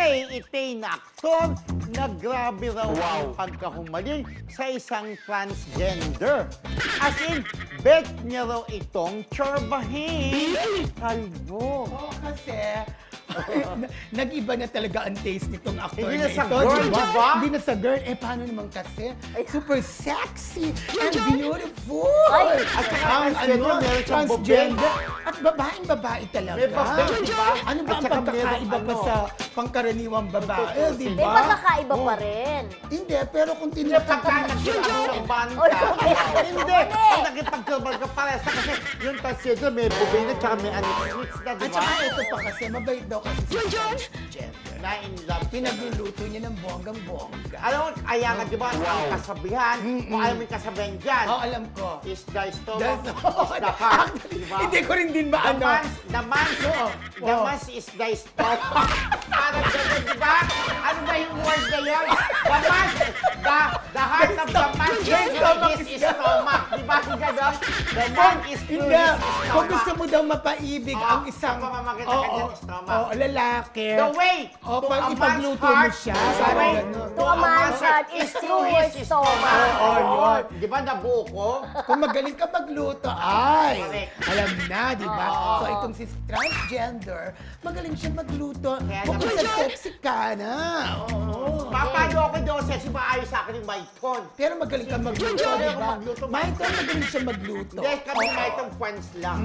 pinaiitay na aktor na grabe raw ang pagkahumaling sa isang transgender. As in, bet niya raw itong tsorbahin. Kalbo. Oo, kasi nag-iba na talaga ang taste nitong actor Hindi na na sa ito, girl, diba? diba? Hindi na sa girl. Eh, paano naman kasi? Super sexy and beautiful! Ay! At saka Ang transgender, meron siyang transgender. At babaeng-babae talaga. May babae, diba? Ano ba At ang saka pagkakaiba meron, pa sa pangkaraniwang babae, di May ba? pagkakaiba pa rin. Hindi, pero kung Hindi, tinatapos pagka nagkirabang Oy, ka. okay. Hindi, Mali. kung nakipagkirabang ka parehas na kasi yung transgender may bubay na tsaka may anix na, di At ba? saka ito pa kasi, mabait daw kasi si transgender. Na in love. Pinagluluto niya ng bonggang-bongga. Alam mo, kaya nga, di ba, ang kasabihan, kung ayaw mo yung kasabihan dyan, Oo, alam ko. is the stomach, That's- is the heart, di ba? Hindi ko rin din The maano. man's is the stomach. Parang gano'n, di ba? Ano ba yung word na yun? The heart of the man is his stomach. Di ba? Gano'n? The man is Hindi. his Kung stomach. gusto mo daw mapaibig Oo, ang isang ang pamamagitan ng kanyang stomach. lalaki. The way Oh, to pag a man's ipagluto mo heart, siya, the parang way gano'n. to a man's heart is through his stomach. Oo, yun. Di ba nabuo ko? Kung magaling ka magluto, ay, Correct. alam na, di ba? Oo. So, itong si transgender, magaling siya magluto. Kaya Kung naman isa siya. sexy ka na. Oo. Papalo ako doon sexy, maayos sa akin yung microphone. Pero magaling ka magluto, Magaling di ako ba? magluto. Maitong magaling siya magluto. Hindi, kami Oo. na itong friends lang.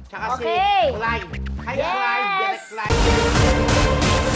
Tsaka Okay. si Clyde. Hi, Yes. Clyde. Direct Clyde.